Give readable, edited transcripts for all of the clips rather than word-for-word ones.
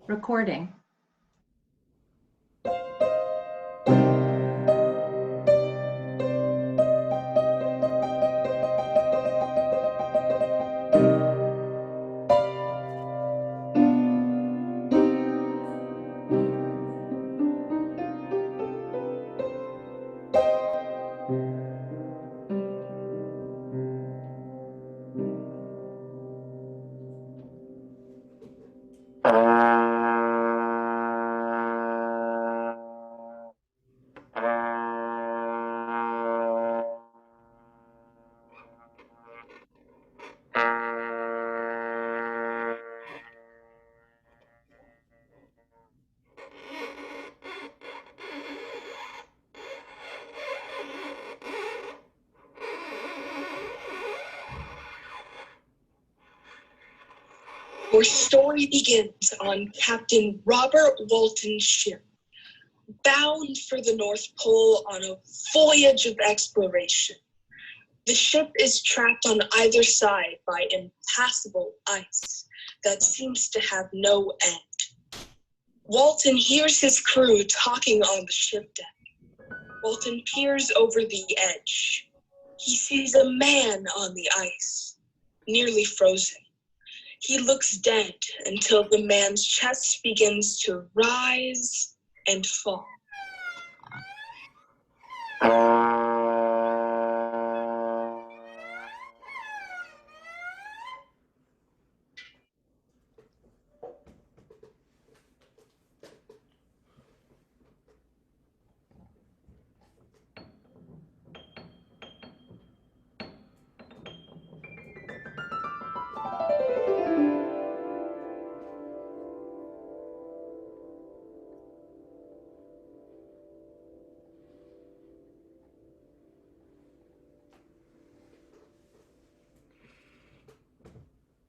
Recording. Our story begins on Captain Robert Walton's ship, bound for the North Pole on a voyage of exploration. The ship is trapped on either side by impassable ice that seems to have no end. Walton hears his crew talking on the ship deck. Walton peers over the edge. He sees a man on the ice, nearly frozen. He looks dead until the man's chest begins to rise and fall.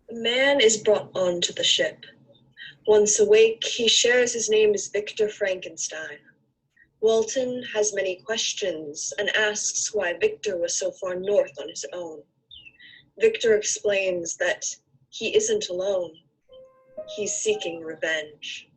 The man is brought onto the ship. Once awake, he shares his name as Victor Frankenstein. Walton has many questions and asks why Victor was so far north on his own. Victor explains that he isn't alone. He's seeking revenge.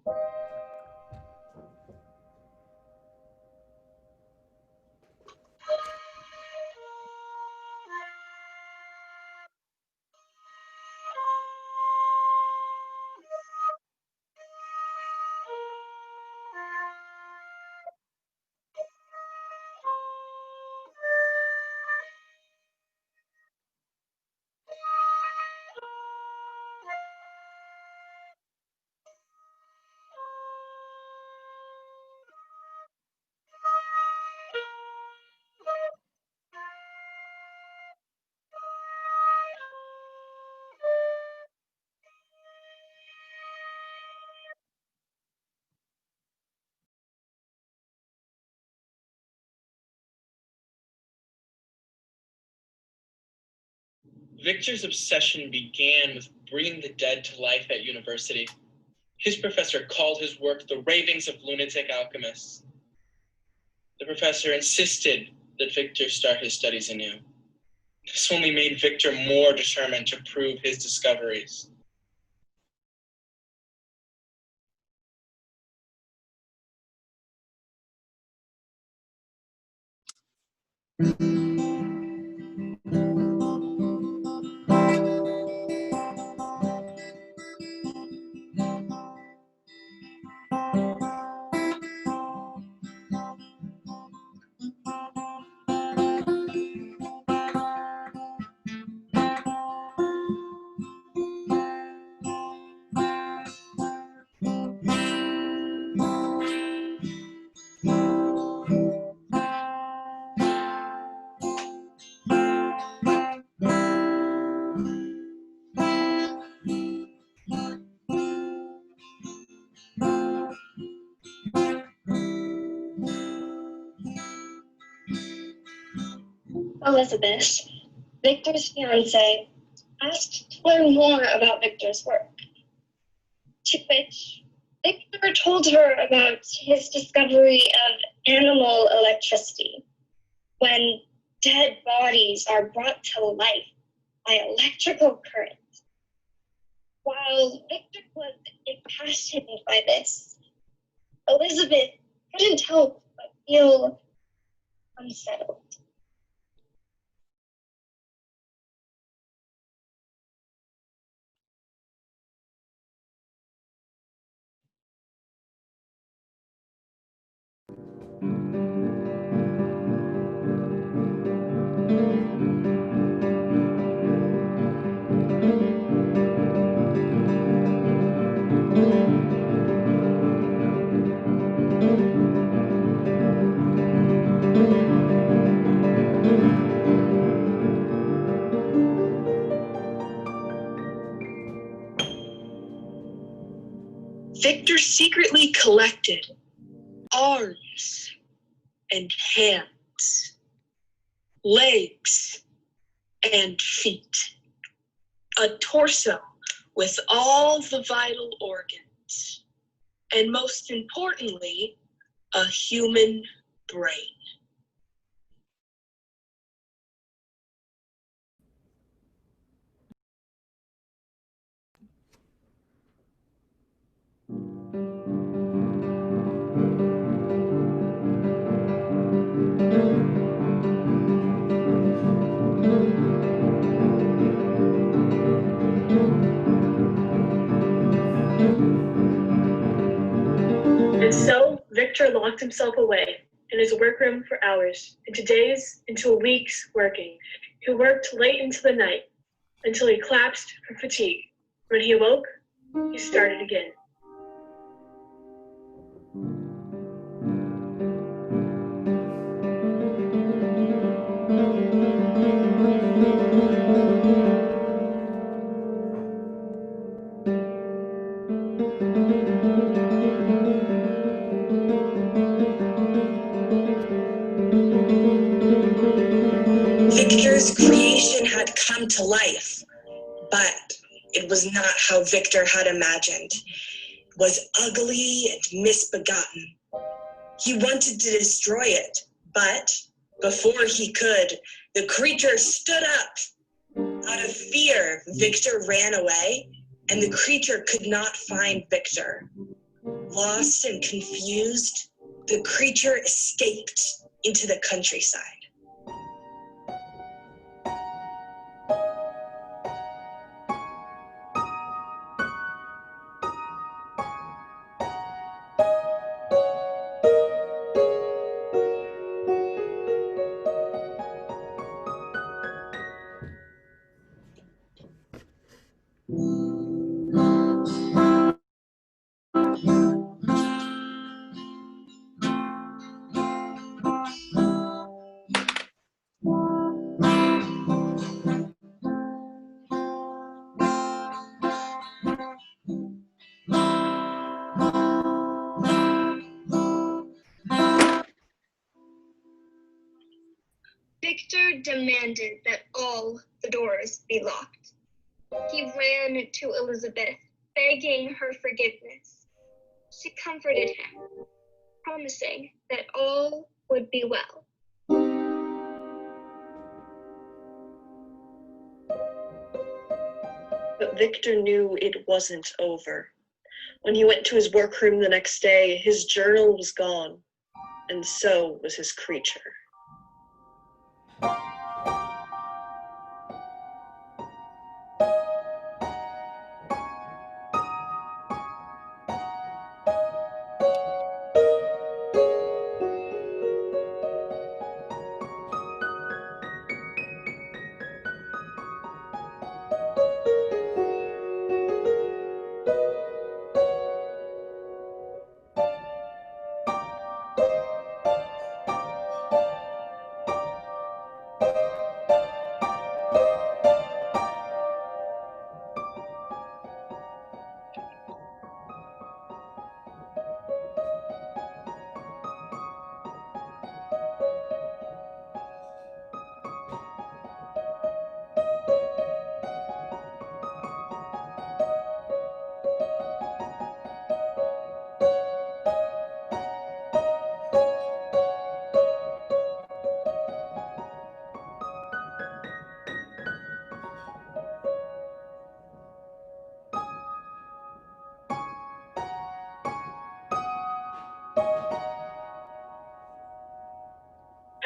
Victor's obsession began with bringing the dead to life at university. His professor called his work the ravings of lunatic alchemists. The professor insisted that Victor start his studies anew. This only made Victor more determined to prove his discoveries. Elizabeth, Victor's fiancée, asked to learn more about Victor's work, to which Victor told her about his discovery of animal electricity, when dead bodies are brought to life by electrical current. While Victor was fascinated by this. Elizabeth couldn't help but feel unsettled. Victor secretly collected arms and hands, legs and feet, a torso with all the vital organs, and most importantly, a human brain. And so Victor locked himself away in his workroom for hours, into days, into weeks working. He worked late into the night until he collapsed from fatigue. When he awoke, he started again. Victor's creation had come to life, but it was not how Victor had imagined. It was ugly and misbegotten. He wanted to destroy it, but before he could, the creature stood up. Out of fear, Victor ran away, and the creature could not find Victor. Lost and confused, the creature escaped into the countryside. Victor demanded that all the doors be locked. He ran to Elizabeth, begging her forgiveness. She comforted him, promising that all would be well. But Victor knew it wasn't over. When he went to his workroom the next day, his journal was gone, and so was his creature.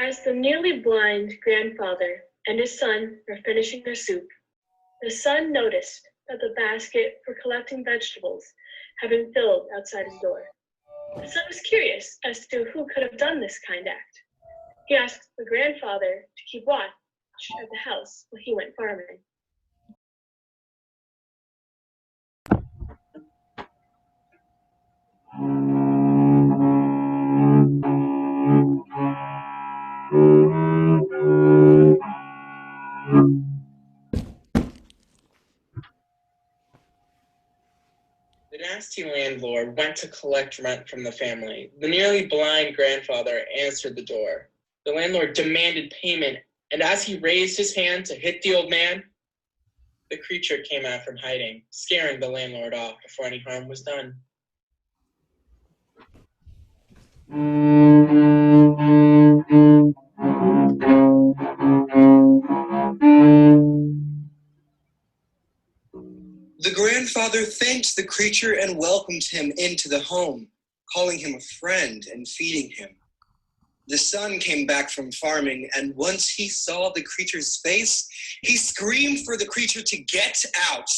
As the nearly blind grandfather and his son were finishing their soup, the son noticed that the basket for collecting vegetables had been filled outside his door. The son was curious as to who could have done this kind act. He asked the grandfather to keep watch at the house while he went farming. The nasty landlord went to collect rent from the family. The nearly blind grandfather answered the door. The landlord demanded payment, and as he raised his hand to hit the old man, the creature came out from hiding, scaring the landlord off before any harm was done. The grandfather thanked the creature and welcomed him into the home, calling him a friend and feeding him. The son came back from farming, and once he saw the creature's face, he screamed for the creature to get out.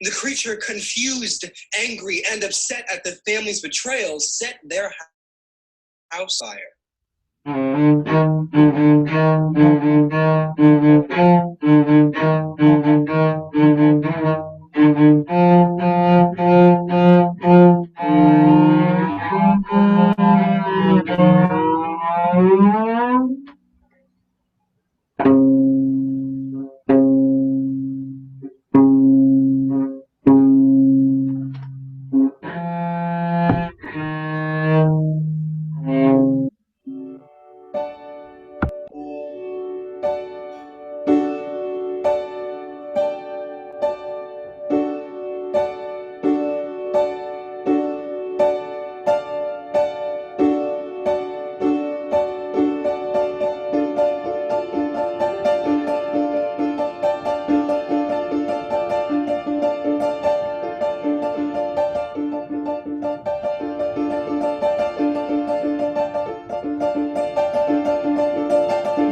The creature, confused, angry, and upset at the family's betrayal, set their house fire.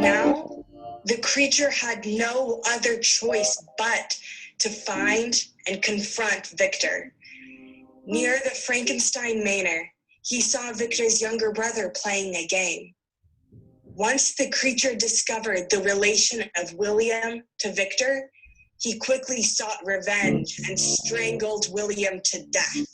Now, the creature had no other choice but to find and confront Victor. Near the Frankenstein manor, he saw Victor's younger brother playing a game. Once the creature discovered the relation of William to Victor, he quickly sought revenge and strangled William to death.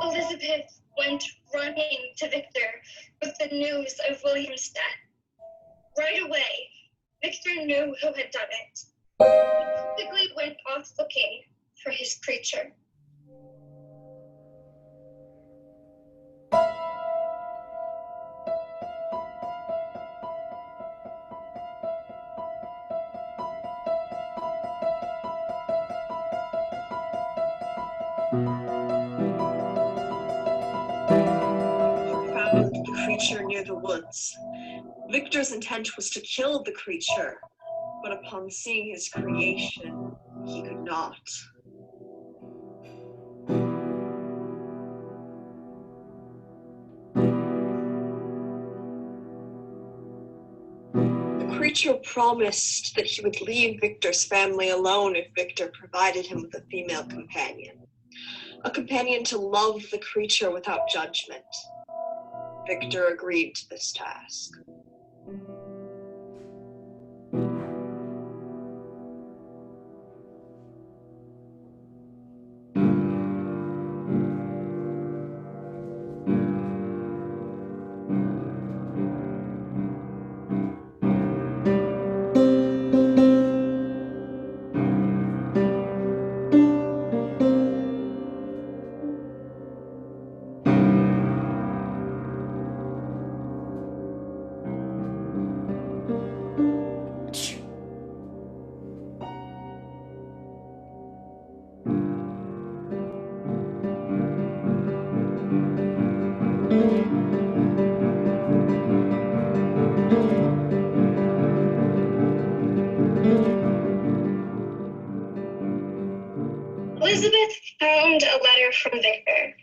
Elizabeth went running to Victor with the news of William's death. Right away, Victor knew who had done it. He quickly went off looking for his creature. Found the creature near the woods. Victor's intent was to kill the creature, but upon seeing his creation, he could not. The creature promised that he would leave Victor's family alone if Victor provided him with a female companion. A companion to love the creature without judgment. Victor agreed to this task. Elizabeth found a letter from Victor,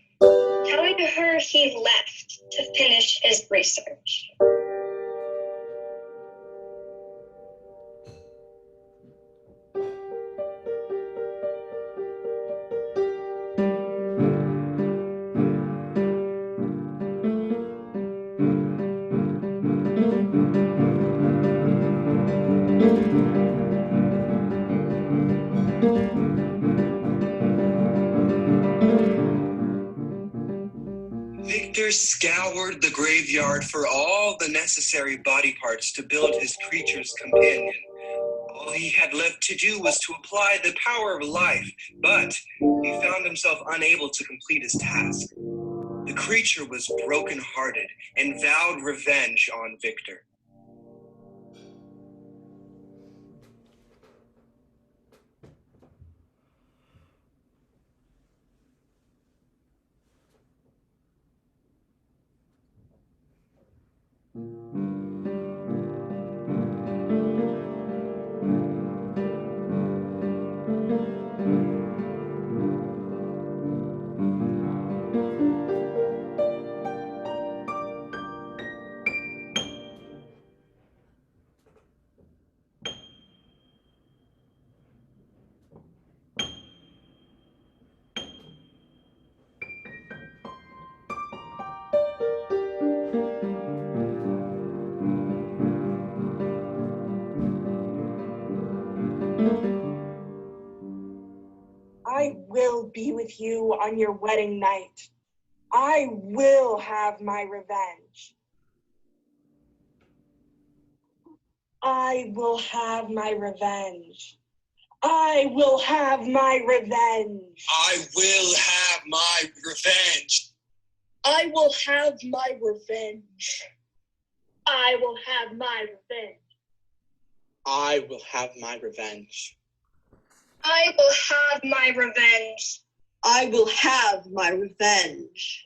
telling her he left to finish his research. Victor scoured the graveyard for all the necessary body parts to build his creature's companion. All he had left to do was to apply the power of life, but he found himself unable to complete his task. The creature was broken-hearted and vowed revenge on Victor. I will be with you on your wedding night. I will have my revenge. I will have my revenge. I will have my revenge. I will have my revenge. I will have my revenge. I will have my revenge. I will have my revenge. I will have my revenge. I will have my revenge.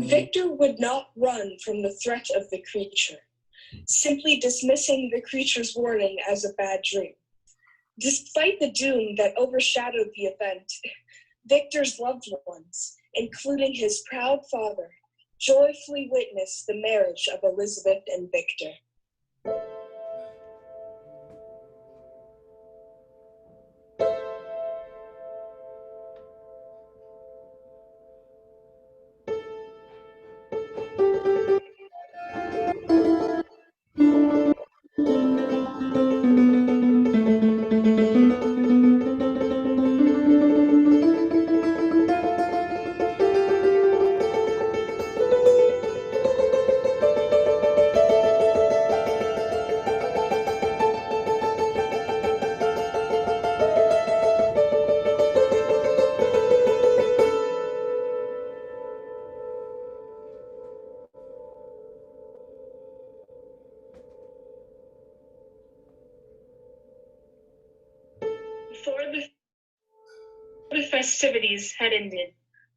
Victor would not run from the threat of the creature, simply dismissing the creature's warning as a bad dream. Despite the doom that overshadowed the event, Victor's loved ones, including his proud father, joyfully witnessed the marriage of Elizabeth and Victor. Before the festivities had ended,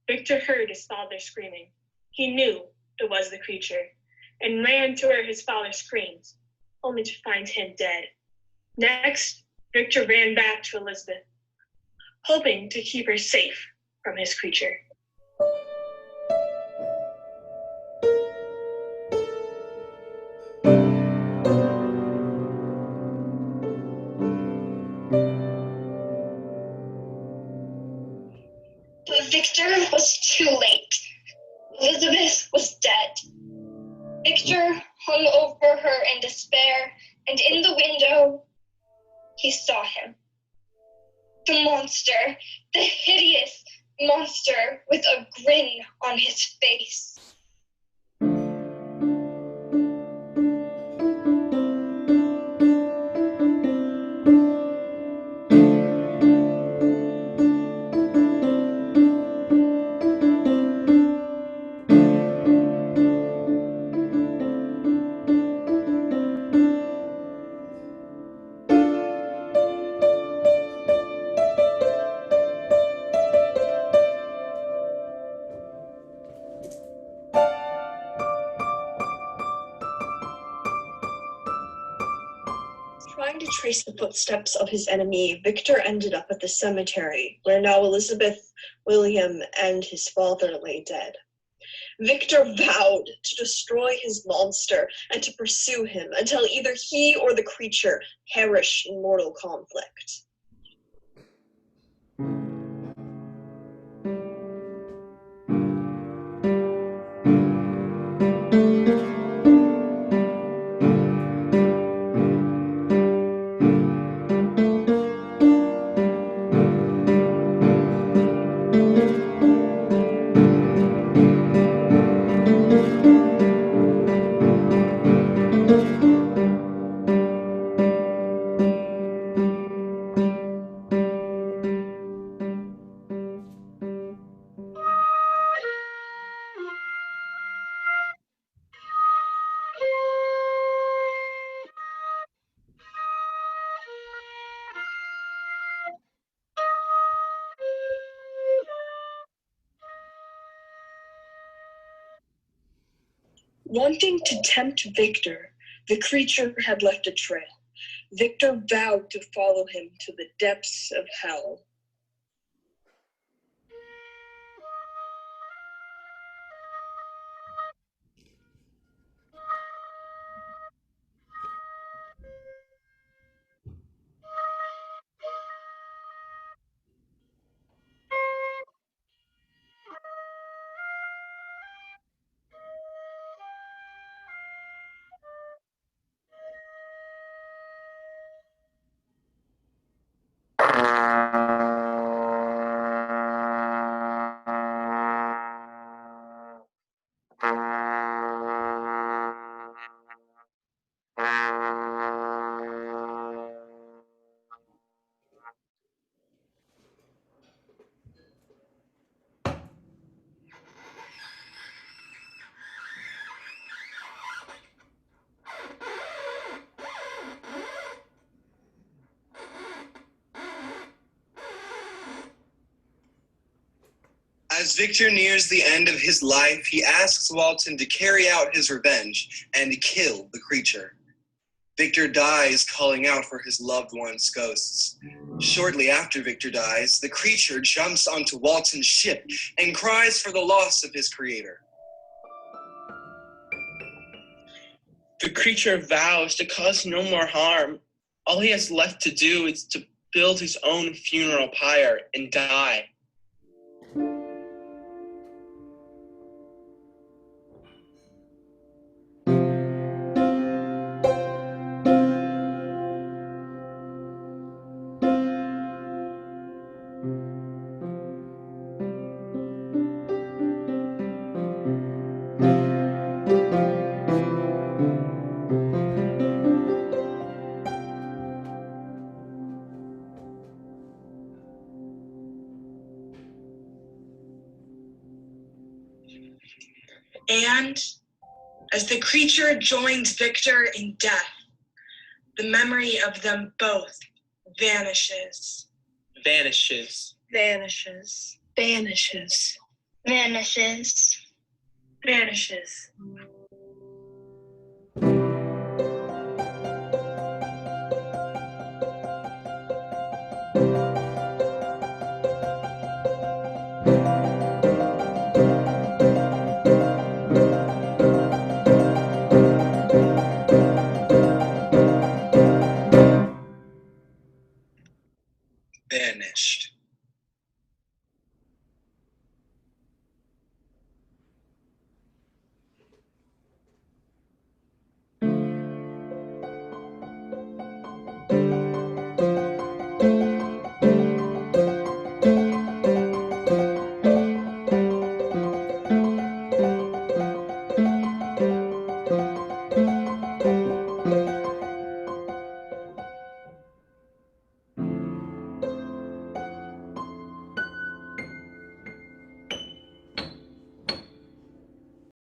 Victor heard his father screaming. He knew it was the creature and ran to where his father screamed, only to find him dead. Next, Victor ran back to Elizabeth, hoping to keep her safe from his creature. But Victor was too late. Elizabeth was dead. Victor hung over her in despair, and in the window, he saw him. The monster, the hideous monster with a grin on his face. Trying to trace the footsteps of his enemy, Victor ended up at the cemetery, where now Elizabeth, William, and his father lay dead. Victor vowed to destroy his monster and to pursue him until either he or the creature perish in mortal conflict. Wanting to tempt Victor, the creature had left a trail. Victor vowed to follow him to the depths of hell. As Victor nears the end of his life, he asks Walton to carry out his revenge and kill the creature. Victor dies calling out for his loved one's ghosts. Shortly after Victor dies, the creature jumps onto Walton's ship and cries for the loss of his creator. The creature vows to cause no more harm. All he has left to do is to build his own funeral pyre and die. And as the creature joins Victor in death, the memory of them both vanishes. Vanishes. Vanishes. Vanishes. Vanishes. Vanishes. Vanished.